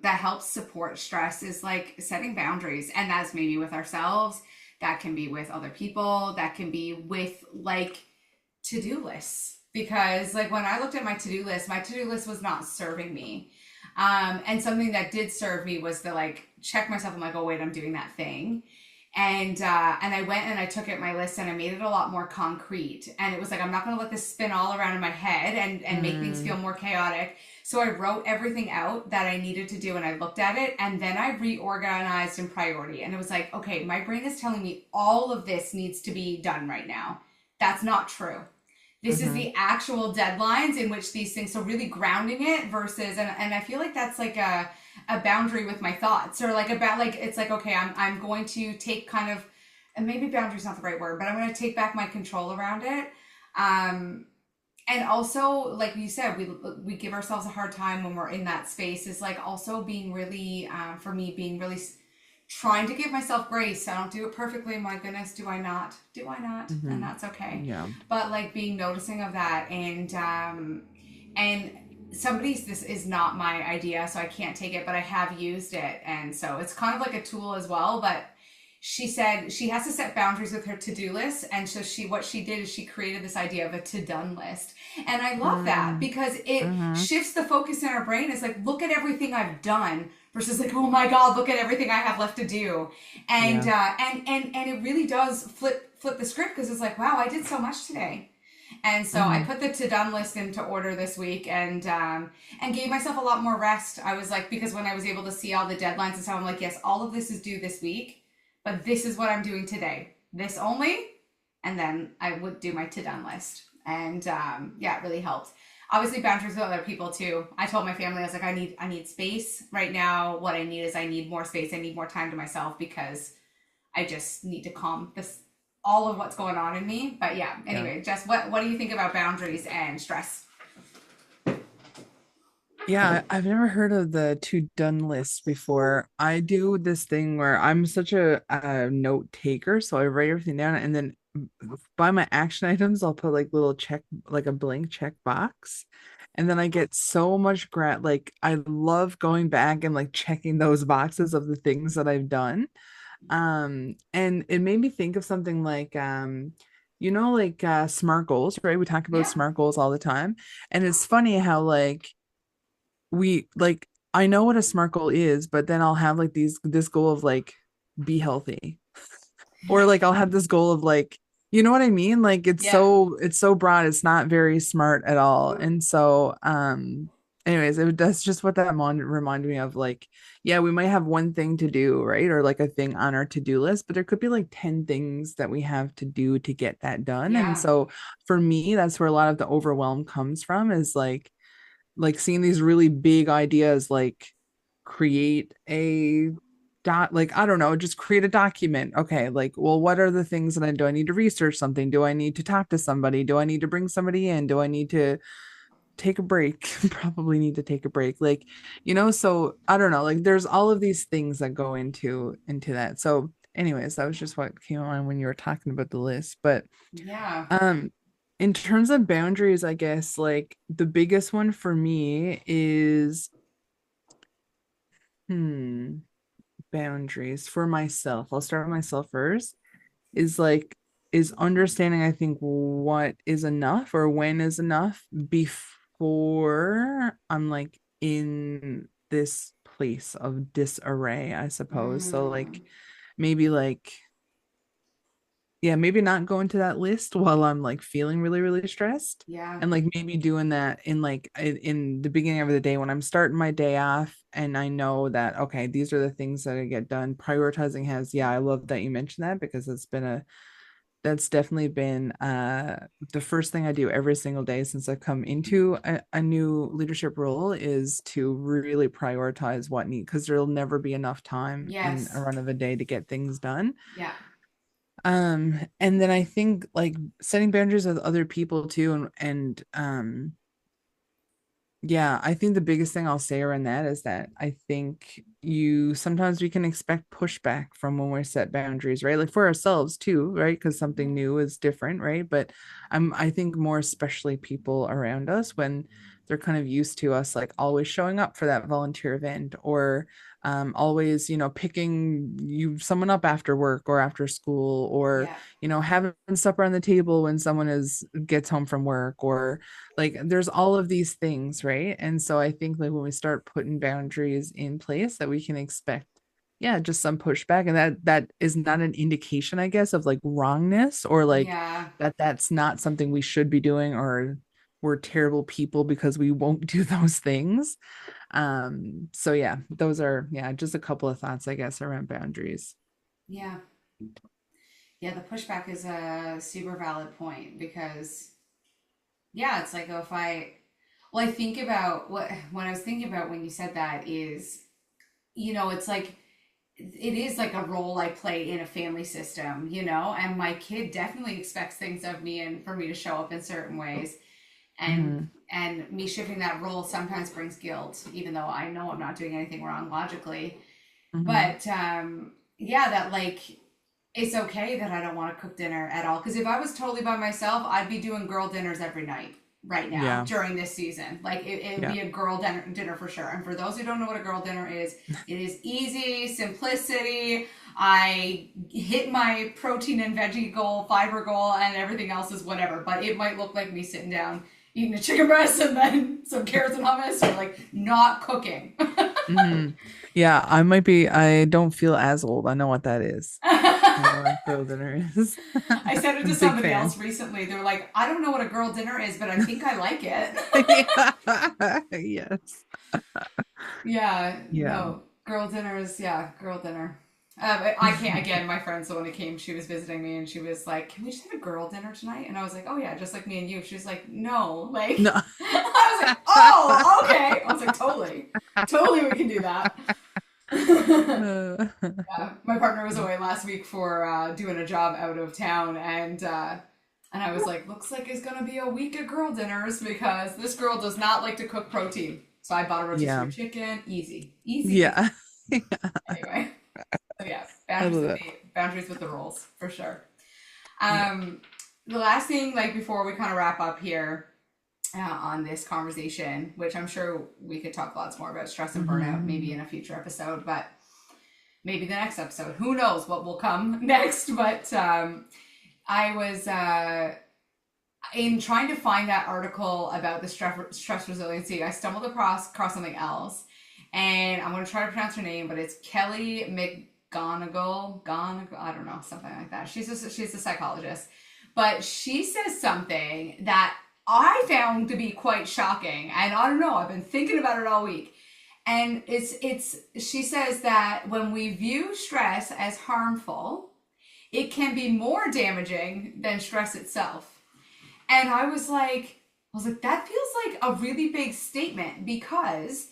that helps support stress, is like setting boundaries. And that's maybe with ourselves, that can be with other people, that can be with like to do lists. Because like when I looked at my to do list was not serving me. And something that did serve me was to like check myself. I'm like, oh, wait, I'm doing that thing. And I went and I took it my list and I made it a lot more concrete. And it was like, I'm not going to let this spin all around in my head and make things feel Mm. more chaotic. So I wrote everything out that I needed to do, and I looked at it, and then I reorganized in priority. And it was like, okay, my brain is telling me all of this needs to be done right now. That's not true. This is Mhm. the actual deadlines in which these things, so really grounding it versus, and I feel like that's like a boundary with my thoughts, or like about like it's like, okay, I'm going to take kind of, and maybe boundary is not the right word, but I'm going to take back my control around it. um and also, like you said, we give ourselves a hard time when we're in that space, is like also being really for me, being really trying to give myself grace. I don't do it perfectly. My goodness, do I not, and Mhm. that's okay. Yeah. But like being noticing of that, and somebody's, this is not my idea, so I can't take it, but I have used it, and so it's kind of like a tool as well. But she said she has to set boundaries with her to-do list, and so what she did is she created this idea of a to-done list. And I love that Mm. because it Mhm. shifts the focus in our brain. It's like, look at everything I've done, versus like, oh my god, look at everything I have left to do. And Yeah. and it really does flip the script, because it's like, wow, I did so much today. And so I Mhm. put the to done list into order this week, and gave myself a lot more rest. I was like, because when I was able to see all the deadlines and stuff, I'm like, yes, all of this is due this week, but this is what I'm doing today. This only, and then I would do my to done list. And yeah, it really helped. Obviously, boundaries with other people too. I told my family, I was like, I need space right now. What I need is I need more space. I need more time to myself because I just need to calm this all of what's going on in me. But yeah, Yeah. anyway, Jess, what do you think about boundaries and stress? Yeah, I've never heard of the to done list before. I do this thing where I'm such a note taker, so I write everything down and then by my action items, I'll put like little check, like a blank check box. And then I get so much like I love going back and like checking those boxes of the things that I've done. And it made me think of something like like SMART goals, right? We talk about Yeah, SMART goals all the time. And it's funny how like we like I know what a SMART goal is, but then I'll have like this goal of like be healthy. Or like I'll have this goal of like, you know what I mean? Like yeah, it's so broad, it's not very smart at all. And so anyways, that's just what that reminded me of. Like, yeah, we might have one thing to do, right? Or like a thing on our to-do list, but there could be like 10 things that we have to do to get that done. And yeah, so for me, that's where a lot of the overwhelm comes from, is like seeing these really big ideas, like create a like I don't know, just create a document. Okay, like, well, what are the things that I do? I need to research something? Do I need to talk to somebody? Do I need to bring somebody in? Do I need to take a break? Probably need to take a break. Like, so I don't know, like there's all of these things that go into that. So anyways, that was just what came on when you were talking about the list. But yeah, um, in terms of boundaries, I guess like the biggest one for me is hmm, boundaries for myself. I'll start with myself first. Is like is understanding, I think, what is enough or when is enough before I'm like in this place of disarray, I suppose. So like mm, maybe like yeah, maybe not go into that list while I'm like feeling really, really stressed. yeah, And like maybe doing that in like in the beginning of the day when I'm starting my day off and I know that, okay, these are the things that I get done. Prioritizing has, yeah, I love that you mentioned that because that's definitely been the first thing I do every single day since I've come into a new leadership role is to really prioritize what need, because there'll never be enough time in a yes, run of a day to get things done. yeah, And then I think like setting boundaries with other people too, and yeah, I think the biggest thing I'll say around that is that I think you sometimes we can expect pushback from when we set boundaries, right? Like for ourselves too, right? Because something new is different, right? But I think more especially people around us when they're kind of used to us like always showing up for that volunteer event or always, picking someone up after work or after school or, yeah, having supper on the table when someone is gets home from work or like there's all of these things, right? And so I think like when we start putting boundaries in place that we can expect, yeah, just some pushback, and that is not an indication, I guess, of like wrongness or like yeah, that's not something we should be doing or we're terrible people because we won't do those things. So yeah, those are yeah, just a couple of thoughts, I guess, around boundaries. yeah, yeah. The pushback is a super valid point because yeah, it's like if I well, I think about what I was thinking about when you said that is, it's like it is like a role I play in a family system, and my kid definitely expects things of me and for me to show up in certain ways. And Hmm. and me shifting that role sometimes brings guilt, even though I know I'm not doing anything wrong logically. Hmm. But yeah, that like it's okay that I don't want to cook dinner at all. Because if I was totally by myself, I'd be doing girl dinners every night right now Yeah. during this season. Like it would Yeah. be a girl dinner for sure. And for those who don't know what a girl dinner is, it is easy, simplicity. I hit my protein and veggie goal, fiber goal, and everything else is whatever. But it might look like me sitting down eating a chicken breast and then some carrots and hummus, or like not cooking. Hmm. Yeah, I don't feel as old. I know what that is. I know what grill dinner is. I said it to Big somebody fan. else recently. They're like, I don't know what a girl dinner is, but I think I like it. Yeah. Yes. Yeah, Yeah. no, girl dinner is, yeah, girl dinner. I can't. Again, my friend, so when it came, she was visiting me, and she was like, "Can we just have a girl dinner tonight?" And I was like, "Oh yeah, just like me and you." She was like, "No, like." No. I was like, "Oh, okay." I was like, "Totally, totally, we can do that." Uh, My partner was away last week for doing a job out of town, and I was like, "Looks like it's gonna be a week of girl dinners because this girl does not like to cook protein." So I bought a rotisserie yeah. chicken. Easy, easy peasy. Yeah. Anyway, so yeah, I love it. boundaries with the rules for sure. Yeah. Um, the last thing, like before we kind of wrap up here on this conversation, which I'm sure we could talk lots more about stress and burnout, maybe Hmm. in a future episode, but maybe the next episode. Who knows what will come next? But I was in trying to find that article about the stress resiliency. I stumbled across something else, and I'm going to try to pronounce her name, but it's Kelly McGonigal. I don't know, something like that. She's a psychologist, but she says something that I found to be quite shocking, and I don't know. I've been thinking about it all week. And it's she says that when we view stress as harmful, it can be more damaging than stress itself. And I was like, that feels like a really big statement because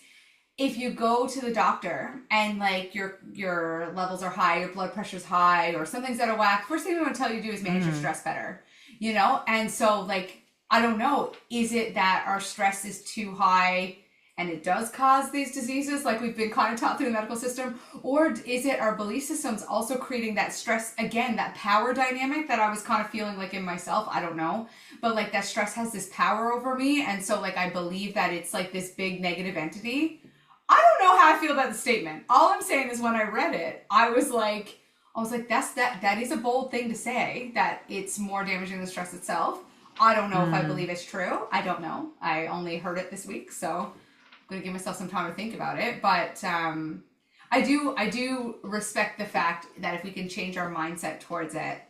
if you go to the doctor and like your levels are high, your blood pressure's high, or something's out of whack, first thing we want to tell you to do is manage your Hmm. stress better, you know? And so like I don't know, is it that our stress is too high and it does cause these diseases like we've been kind of taught through the medical system, or is it our belief systems also creating that stress again, that power dynamic that I was kind of feeling like in myself? I don't know, but like that stress has this power over me, and so like I believe that it's like this big negative entity. I don't know how I feel about the statement. All I'm saying is when I read it, I was like, that is a bold thing to say, that it's more damaging than stress itself. I don't know if I Mm. believe it's true. I don't know. I only heard it this week, so I'm gonna give myself some time to think about it. But I do respect the fact that if we can change our mindset towards it,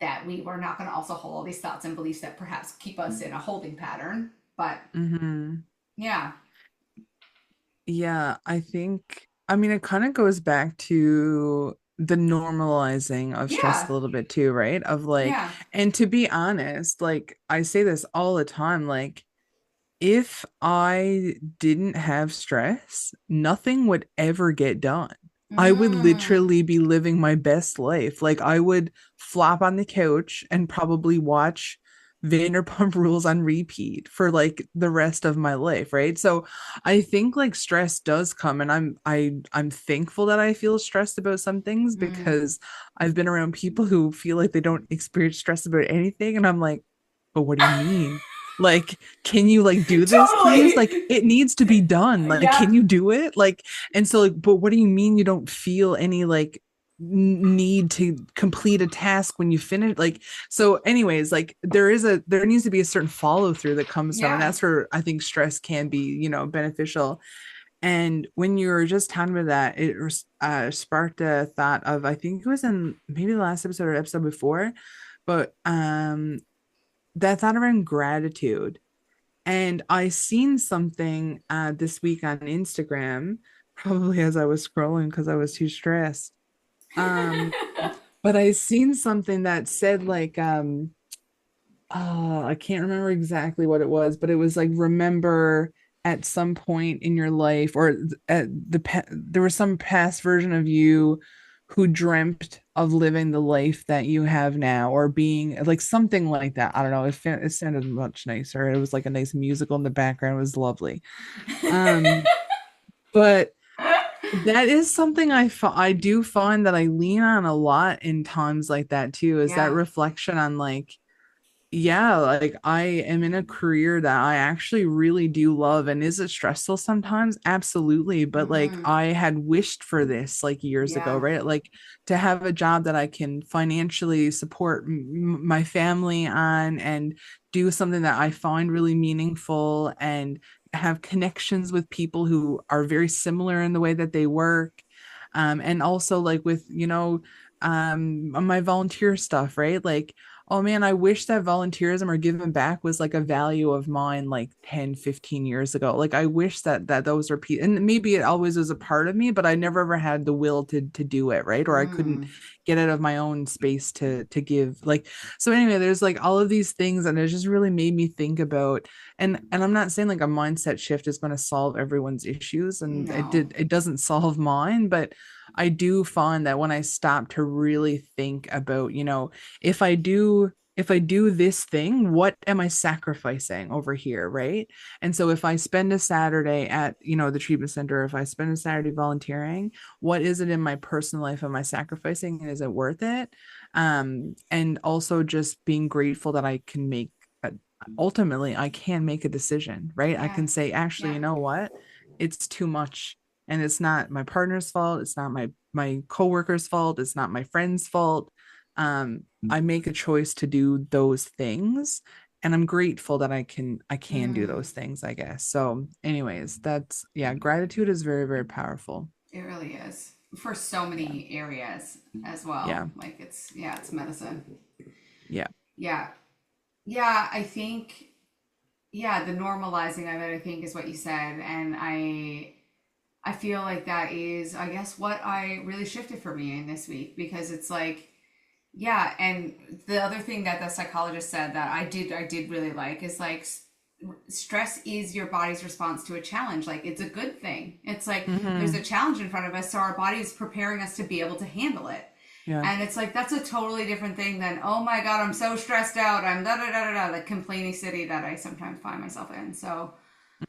that we were not going to also hold all these thoughts and beliefs that perhaps keep us in a holding pattern. But Hmm. yeah, Yeah, I think, I mean, it kind of goes back to the normalizing of stress yeah, a little bit too, right? Of like, yeah. and to be honest, like I say this all the time, like if I didn't have stress, nothing would ever get done. I would Mm, literally be living my best life. Like I would flop on the couch and probably watch Vanderpump Rules on repeat for like the rest of my life, right? So I think like stress does come, and I'm thankful that I feel stressed about some things mm. because I've been around people who feel like they don't experience stress about anything, and I'm like, but what do you mean? Like, can you like do this, please? Totally. Like, it needs to be done. Like, Yeah, can you do it? Like, and so like, but what do you mean you don't feel any like need to complete a task when you finish? Like, so anyways, like there needs to be a certain follow through that comes from, and yeah. that's where I think stress can be, beneficial. And when you were just talking about that, it sparked a thought of, I think it was in maybe the last episode or episode before, but that thought around gratitude. And I seen something this week on Instagram, probably as I was scrolling because I was too stressed. Um, but I seen something that said like oh, I can't remember exactly what it was, but it was like, remember at some point in your life, or at there was some past version of you who dreamt of living the life that you have now, or being like something like that. I don't know. It sounded much nicer. It was like a nice musical in the background. It was lovely. Um, but that is something I do find that I lean on a lot in times like that too, is that Yeah. reflection on like, yeah, like I am in a career that I actually really do love. And is it stressful sometimes? Absolutely. But like Mm-hmm. I had wished for this like years ago, Yeah. right? Like to have a job that I can financially support my family on, and do something that I find really meaningful, and have connections with people who are very similar in the way that they work. And also like with, my volunteer stuff, right? Like Oh man, I wish that volunteerism or giving back was like a value of mine like 10, 15 years ago. Like I wish that those were and maybe it always was a part of me, but I never ever had the will to do it, right? Or I couldn't Mm, get out of my own space to give. Like so anyway, there's like all of these things and it just really made me think about and I'm not saying like a mindset shift is going to solve everyone's issues and no. it doesn't solve mine, but I do find that when I stop to really think about, if I do this thing, what am I sacrificing over here, right? And so if I spend a Saturday at, the treatment center, if I spend a Saturday volunteering, what is it in my personal life am I sacrificing and is it worth it? And also just being grateful that I can make ultimately I can make a decision, right? I Yeah. can say, actually, Yeah. you know what? It's too much and it's not my partner's fault, it's not my coworker's fault, it's not my friend's fault. I make a choice to do those things and I'm grateful that I can do Mm, those things, I guess. So anyways, that's yeah, gratitude is very, very powerful. it really is. For so Yeah. many areas as well. Yeah. Like yeah, it's medicine. Yeah. Yeah. Yeah, I think, yeah, the normalizing of it, I think, is what you said. And I feel like that is, I guess, what I really shifted for me in this week because it's like, yeah, and the other thing that the psychologist said that I did really like is like stress is your body's response to a challenge. Like it's a good thing. It's like there's a Mm-hmm. challenge in front of us, so our body is preparing us to be able to handle it. Yeah. And it's like that's a totally different thing than oh my god, I'm so stressed out. I'm da da da da da, like complaining city that I sometimes find myself in. So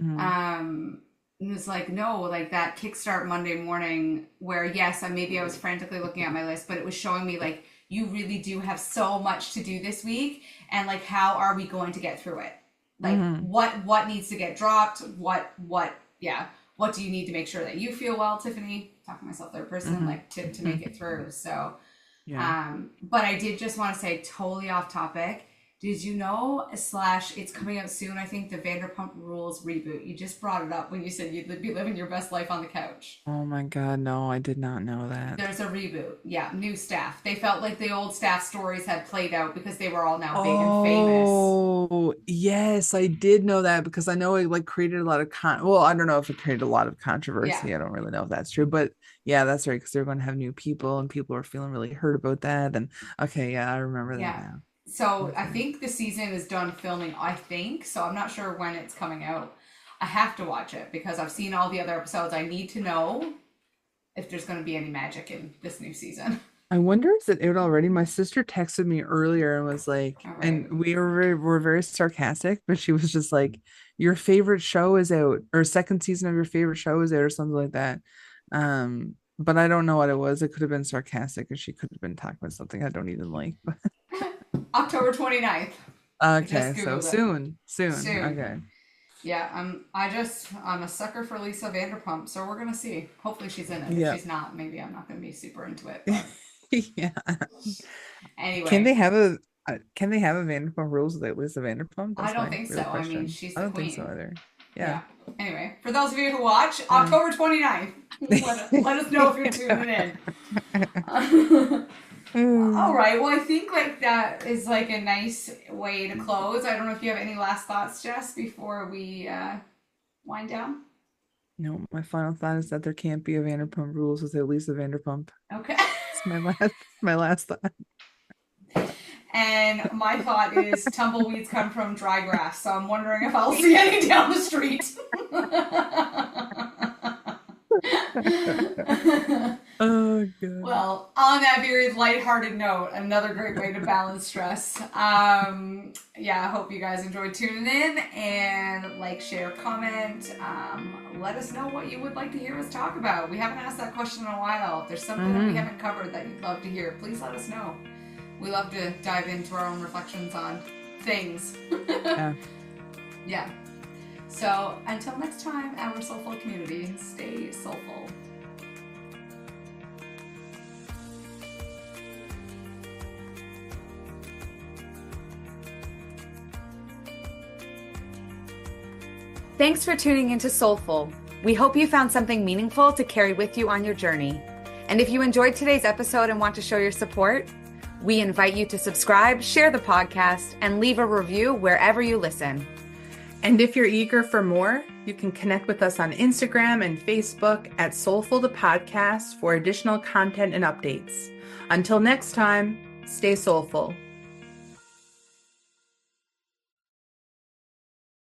Mm-hmm. um and it's like no, like that kickstart Monday morning where yes, maybe I was frantically looking at my list, but it was showing me like you really do have so much to do this week, and like how are we going to get through it? Like Mm-hmm. what needs to get dropped? What yeah? What do you need to make sure that you feel well, Tiffany? Talking to myself third person, Mm-hmm. like to make it through. So Yeah. but I did just want to say, totally off topic. Did you know, slash, it's coming out soon, I think, the Vanderpump Rules reboot? You just brought it up when you said you'd be living your best life on the couch. Oh my God, no, I did not know that. There's a reboot. Yeah, new staff. They felt like the old staff stories had played out because they were all now big and famous. Oh, yes, I did know that because I know it like created a lot of well, I don't know if it created a lot of Yeah, controversy. I don't really know if that's true, but yeah, that's right because they're going to have new people and people are feeling really hurt about that. And okay, yeah, I remember that yeah. now. So I Okay. think the season is done filming, I think. So I'm not sure when it's coming out. I have to watch it because I've seen all the other episodes. I need to know if there's going to be any magic in this new season. I wonder is it out already? My sister texted me earlier and was like, All right. and we were very sarcastic, but she was just like, "Your favorite show is out, or second season of your favorite show is out, or something like that." But I don't know what it was. It could have been sarcastic, or she could have been talking about something I don't even like. October 29th. I just Okay, so Googled it. soon. Soon. Okay. Yeah, I'm a sucker for Lisa Vanderpump, so we're gonna see. Hopefully she's in it. If Yeah. she's not, maybe I'm not gonna be super into it. But Yeah. Can they anyway, have a can they have a Vanderpump Rules without Lisa Vanderpump? I That's don't my think so. real I mean, question. she's I the don't think so queen. either. Yeah. Yeah. Anyway, for those of you who watch, Uh, October 29th, let us know if you're tuning in. All Mm. right. Well, I think like that is like a nice way to close. I don't know if you have any last thoughts, Jess, before we wind down. No, my final thought is that there can't be a Vanderpump Rules without Lisa Vanderpump. Okay. It's my last thought. And my thought is tumbleweeds come from dry grass, so I'm wondering if I'll see any down the street. Oh god. Well, on that very lighthearted note, another great way to balance stress. Yeah, I hope you guys enjoyed tuning in and like, share, comment. Let us know what you would like to hear us talk about. We haven't asked that question in a while. If there's something that we Mm-hmm. haven't covered that you'd love to hear, please let us know. We love to dive into our own reflections on things. Yeah. Yeah. So until next time, our soulful community, stay soulful. Thanks for tuning into Soulful. We hope you found something meaningful to carry with you on your journey. And if you enjoyed today's episode and want to show your support, We invite you to subscribe, share the podcast, and leave a review wherever you listen. And if you're eager for more, you can connect with us on Instagram and Facebook at Soulful the Podcast for additional content and updates. Until next time, stay soulful.